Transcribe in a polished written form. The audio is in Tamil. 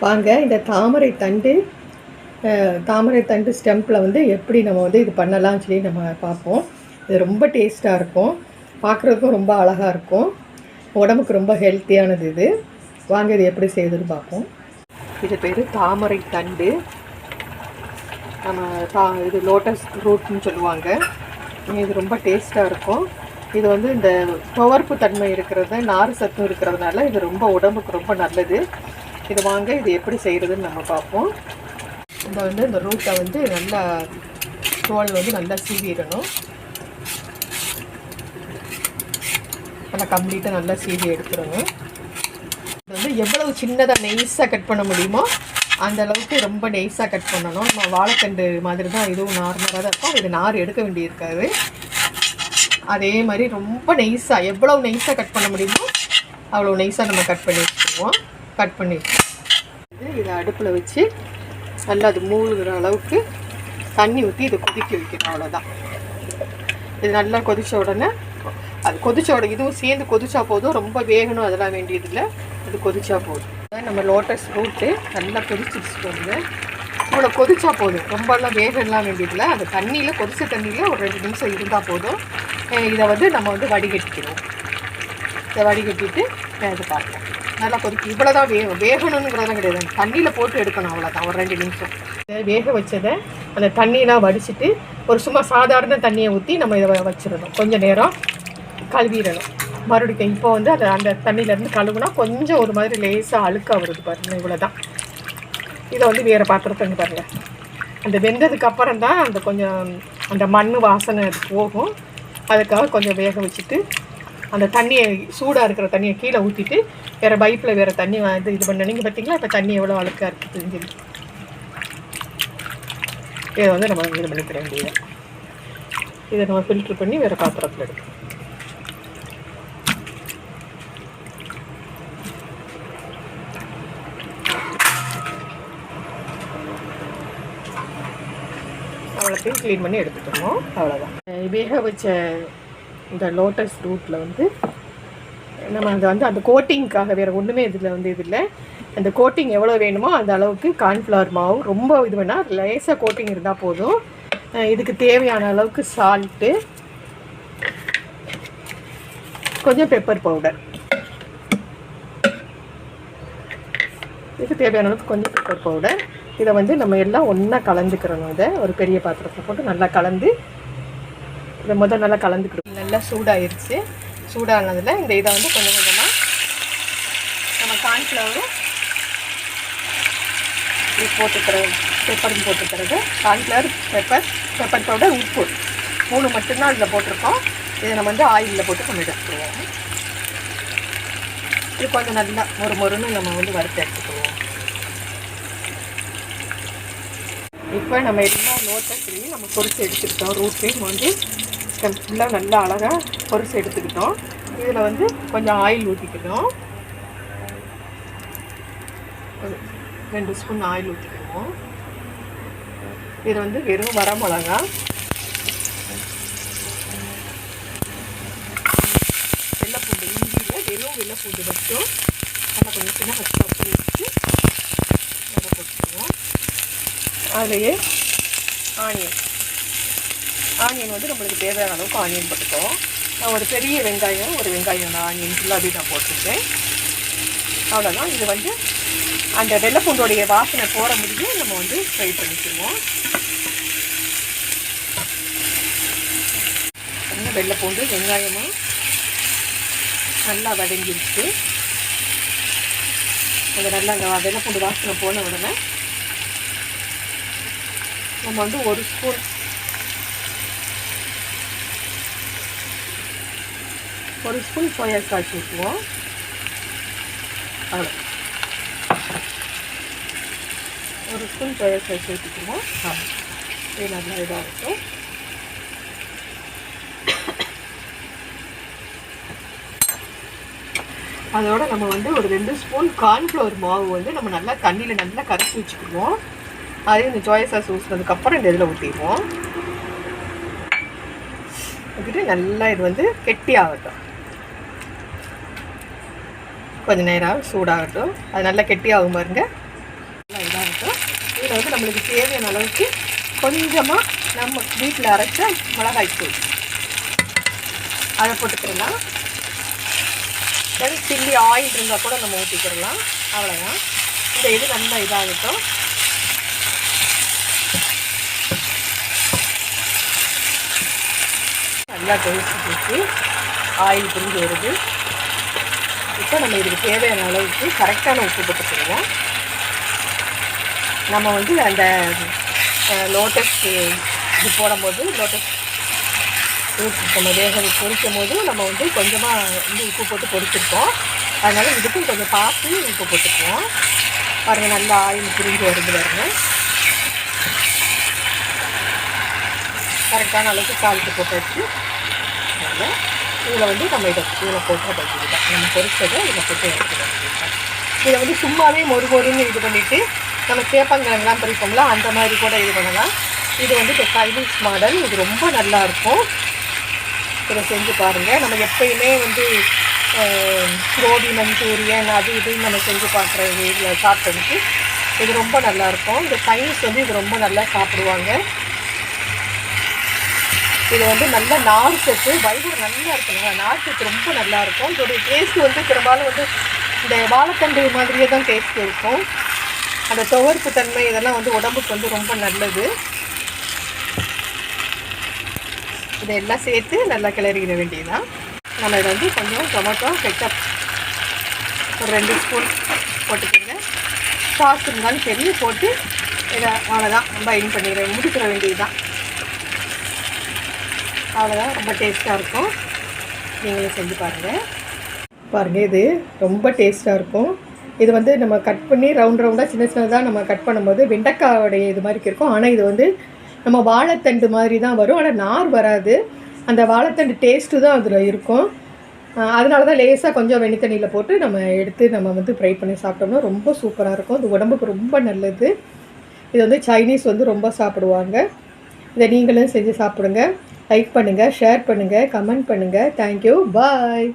வாங்க இந்த தாமரை தண்டு ஸ்டெம்பில் வந்து எப்படி நம்ம வந்து இது பண்ணலாம்னு சொல்லி நம்ம பார்ப்போம். இது ரொம்ப டேஸ்ட்டாக இருக்கும், பார்க்குறதுக்கும் ரொம்ப அழகாக இருக்கும், உடம்புக்கு ரொம்ப ஹெல்த்தியானது இது. வாங்க இது எப்படி செய்யுதுன்னு பார்ப்போம். இது பேர் தாமரை தண்டு, இது லோட்டஸ் ரூட்னு சொல்லுவாங்க. இது ரொம்ப டேஸ்ட்டாக இருக்கும். இது வந்து இந்த துவர்ப்பு தன்மை இருக்கிறது, நார் சத்தும் இருக்கிறதுனால இது ரொம்ப உடம்புக்கு ரொம்ப நல்லது. இது வாங்க இது எப்படி செய்கிறதுன்னு நம்ம பார்ப்போம். இந்த ரூட்டை வந்து நல்லா தோல் வந்து நல்லா சீவிடணும். நல்லா கம்ப்ளீட்டாக நல்லா சீவி எடுத்துடணும். இது வந்து எவ்வளவு சின்னதாக நெய்ஸாக கட் பண்ண முடியுமோ அந்த அளவுக்கு ரொம்ப நெய்ஸாக கட் பண்ணணும். நம்ம வாழைத்தண்டு மாதிரி தான் இதுவும் நார்மலாக தான் இருக்கும். இது நார் எடுக்க வேண்டியிருக்காது. அதே மாதிரி ரொம்ப நெய்ஸாக எவ்வளவு நெய்ஸாக கட் பண்ண முடியுமோ அவ்வளோ நெய்ஸாக நம்ம கட் பண்ணி வச்சுருவோம். கட் பண்ணி இதை அடுப்பில் வச்சு நல்லா அது மூழ்கிற அளவுக்கு தண்ணி ஊற்றி இதை கொதிக்க வைக்கணும். அவ்வளோதான். இது நல்லா கொதித்த உடனே இதுவும் சேர்ந்து கொதிச்சா போதும். ரொம்ப வேகணும் அதெல்லாம் வேண்டியதில்லை, இது கொதிச்சா போதும். நம்ம லோட்டஸ் ரூட்டு நல்லா கொதிச்சிடுச்சு போடுங்க. இவ்வளோ கொதிச்சா போதும், ரொம்பலாம் வேகலாம் வேண்டியதில்லை. அந்த தண்ணியில் கொதிச்ச தண்ணியில் ஒரு 2 நிமிஷம் இருந்தால் போதும். இதை வந்து நம்ம வந்து வடிகட்டிக்கிறோம். இதை வடிகட்டிட்டு இது பார்க்கலாம். நல்லா கொதிக்கும். இவ்வளோ தான் வேகணுங்கிறதெல்லாம் கிடையாது, தண்ணியில் போட்டு எடுக்கணும். அவ்வளோதான், ஒரு 2 நிமிஷம். வேக வச்சதை அந்த தண்ணியெலாம் வடிச்சிட்டு ஒரு சும்மா சாதாரண தண்ணியை ஊற்றி நம்ம இதை வச்சிடணும். கொஞ்சம் நேரம் கழுவிடணும். மறுபடியும் இப்போ வந்து அந்த தண்ணியிலேருந்து கழுவுனா கொஞ்சம் ஒரு மாதிரி லேசாக அழுக்காக வருது பாருங்கள். இவ்வளோ தான். இதை வந்து வேறு பாத்திரத்தை பாருங்கள். அந்த வெந்ததுக்கு அப்புறம் தான் அந்த மண் வாசனை அது போகும். அதுக்காக கொஞ்சம் வேக வச்சுட்டு அந்த தண்ணியை, சூடாக இருக்கிற தண்ணியை கீழே ஊற்றிட்டு வேறு பைப்பில் வேறு தண்ணி இது பண்ணீங்க. பார்த்தீங்களா இப்போ தண்ணி எவ்வளோ அழுக்காக இருக்குது தெரிஞ்சுது. இதை வந்து நம்ம இது பண்ணிக்கிற வேண்டியது. இதை நம்ம ஃபில்ட்ரு பண்ணி வேறு பாத்திரத்தில் எடுக்கணும். அவ்வளோத்தையும் க்ளீன் பண்ணி எடுத்துக்கணும். அவ்வளோதான். வேக வச்ச இந்த லோட்டஸ் ரூட்டில் வந்து நம்ம அந்த கோட்டிங்க்காக வேறு ஒன்றுமே இதில் அந்த கோட்டிங் எவ்வளோ வேணுமோ அந்த அளவுக்கு கார்ன்ஃப்ளவர் மாவு, ரொம்ப இது வேணால் லேசாக கோட்டிங் இருந்தால் போதும். இதுக்கு தேவையான அளவுக்கு சால்ட்டு, கொஞ்சம் பெப்பர் பவுடர், இதுக்கு தேவையான அளவுக்கு கொஞ்சம் பெப்பர் பவுடர். இதை வந்து நம்ம எல்லாம் ஒன்றா கலந்துக்கிறணும். இதை ஒரு பெரிய பாத்திரத்தை போட்டு நல்லா கலந்து இதை நல்லா கலந்துக்கிறோம். நல்லா சூடாகிடுச்சு. சூடானதில் இதை வந்து கொஞ்சம் கொஞ்சமாக நம்ம கார்ன்ஃப்ளவரும் பெப்பரும் போட்டுக்கிறது. கார்ன்ஃப்ளவர், பெப்பர் பவுடர், உப்பு 3 மட்டும்தான் அதில் போட்டிருக்கோம். இதை நம்ம வந்து ஆயிலில் போட்டு கொஞ்சம் எடுத்துக்குவோம். இது கொஞ்சம் நல்லா மொறுன்னு நம்ம வந்து வறுத்து எடுத்துக்குவோம். இப்போ நம்ம எல்லா லோட்டஸ்லையும் நம்ம பொரிச்சு எடுத்துக்கிட்டோம். ரூட்லேயும் வந்து ஃபுல்லாக நல்லா அழகாக பொரிச்சு எடுத்துக்கிட்டோம். இதில் வந்து கொஞ்சம் ஆயில் ஊற்றிக்கணும். 2 ஸ்பூன் ஆயில் ஊற்றிக்குவோம். இது வந்து வெறும் வரமிளகா, வெள்ளைப்பூண்டு, இஞ்சியில் வெறும் வெள்ளைப்பூண்டு மட்டும் நல்லா கொஞ்சம் சின்ன கஷ்டப்பட்டு வச்சு நல்லா போட்டுக்குவோம். அதுலேயே ஆனியன் வந்து நம்மளுக்கு தேவையான அளவுக்கு ஆனியன் போட்டுக்குவோம். நான் ஒரு பெரிய வெங்காயம், ஆனியன் ஃபுல்லாகவே நான் போட்டுருக்கேன். அவ்வளோதான். இது வந்து அந்த வெள்ளைப்பூண்டோடைய வாசனை போகிற முடியும் நம்ம வந்து ஃப்ரை பண்ணிக்குவோம். வெள்ளைப்பூண்டு வெங்காயமும் நல்லா வதங்கிடுச்சு. அது நல்லா அந்த வெள்ளைப்பூண்டு வாசனை போன உடனே நம்ம வந்து ஒரு ஸ்பூன் சோயா சாஸ் ஊற்றுவோம். அவ்வளோ, ஒரு ஸ்பூன் சோயா சாஸ் ஊற்றிக்குவோம். இது நல்லா இதாக இருக்கும். அதோட நம்ம வந்து ஒரு 2 ஸ்பூன் கார்ன்ஃப்ளவர் மாவு வந்து நம்ம நல்லா தண்ணியில் நல்லா கரைச்சி வச்சுக்குவோம். அதையும் இந்த சோயா சாஸ் ஊற்றினதுக்கப்புறம் இந்த இதில் ஊற்றிடுவோம். ஊற்றிட்டு நல்லா இது வந்து கெட்டி ஆகட்டும். கொஞ்சம் நேரம் சூடாகட்டும். அது நல்லா கெட்டியாகும் பாருங்க. இதில் வந்து நம்மளுக்கு தேவையான அளவுக்கு கொஞ்சமாக நம்ம வீட்டில் அரைச்ச மிளகாய்த்தூள் அதை போட்டுக்கிடலாம். சில்லி ஆயில் இருந்தால் கூட நம்ம ஊற்றிக்கிடலாம். அவ்வளோதான். இந்த இது நல்லா இதாகட்டும். நல்லா கொதிச்சு போட்டு ஆயில் பிரிஞ்சு வருது. இப்போ நம்ம இதுக்கு தேவையான அளவுக்கு கரெக்டான உப்பு போட்டுக்கிடுவோம். நம்ம வந்து அந்த லோட்டஸ் இது போடும்போது லோட்டஸ் நம்ம வேக பொரிக்கும் போது நம்ம வந்து கொஞ்சமாக வந்து உப்பு போட்டு பொரிச்சிருக்கோம். அதனால் இதுக்கும் கொஞ்சம் பார்த்து உப்பு போட்டுக்குவோம். பாருங்கள், நல்லா ஆயில் பிரிஞ்சு வருது பாருங்கள். கரெக்டான அளவுக்கு சால்ட்டு போட்டு வச்சு இதில் வந்து நம்ம இதில் போட்டு வச்சுக்கிட்டோம். நம்ம பொரிச்சதை இதில் போட்டு எடுத்துக்கிட்டோம். இதை வந்து சும்மாவே மொறுன்னு இது பண்ணிவிட்டு நம்ம சேப்பங்கிழங்குலாம் பறிப்போம்ல, அந்த மாதிரி கூட இது பண்ணலாம். இது வந்து இப்போ சைனீஸ் மாடல். இது ரொம்ப நல்லாயிருக்கும். இதை செஞ்சு பாருங்கள். நம்ம எப்பயுமே வந்து கோபி மஞ்சூரியன் அது இதுன்னு நம்ம செஞ்சு பார்க்குறது இதில் சாப்பிட்டதுக்கு இது ரொம்ப நல்லாயிருக்கும். இந்த சைனீஸ் வந்து இது ரொம்ப நல்லா சாப்பிடுவாங்க. இது வந்து நல்ல நார் சத்து, வயிறு நல்லா இருக்குங்க. நார் சத்து ரொம்ப நல்லாயிருக்கும். இதோடைய டேஸ்ட்டு வந்து பெரும்பாலும் வந்து இந்த வாழைத்தண்டு மாதிரியே தான் டேஸ்ட் இருக்கும். அந்த துவர்ப்பு தன்மை இதெல்லாம் வந்து உடம்புக்கு வந்து ரொம்ப நல்லது. இதெல்லாம் சேர்த்து நல்லா கிளறிட வேண்டியதுதான். நம்ம இதை வந்து கொஞ்சம் டொமேட்டோ கெச்சப் ஒரு 2 ஸ்பூன் போட்டுக்கோங்க. சாஸ் இருந்தாலும் சரி போட்டு இதை அவ்வளோதான் பைண்ட் முடிக்கிற வேண்டியது தான். அவ்வளோதான். ரொம்ப டேஸ்ட்டாக இருக்கும். நீங்களும் செஞ்சு பாருங்கள். இது ரொம்ப டேஸ்ட்டாக இருக்கும். இது வந்து நம்ம கட் பண்ணி ரவுண்டாக சின்னதாக நம்ம கட் பண்ணும்போது வெண்டைக்காயோடைய இது மாதிரி இருக்கும். ஆனால் இது வந்து நம்ம வாழைத்தண்டு மாதிரி தான் வரும். ஆனால் நார் வராது. அந்த வாழைத்தண்டு டேஸ்ட்டு தான் அதில் இருக்கும். அதனால தான் லேசாக கொஞ்சம் வெண்ணி தண்ணியில் போட்டு நம்ம எடுத்து நம்ம வந்து ஃப்ரை பண்ணி சாப்பிட்டோம்னா ரொம்ப சூப்பராக இருக்கும். இது உடம்புக்கு ரொம்ப நல்லது. இது வந்து சைனீஸ் வந்து ரொம்ப சாப்பிடுவாங்க. இதை நீங்களும் செஞ்சு சாப்பிடுங்க. லைக் பண்ணுங்கள், ஷேர் பண்ணுங்கள், கமெண்ட் பண்ணுங்கள். தேங்க்யூ. பாய்.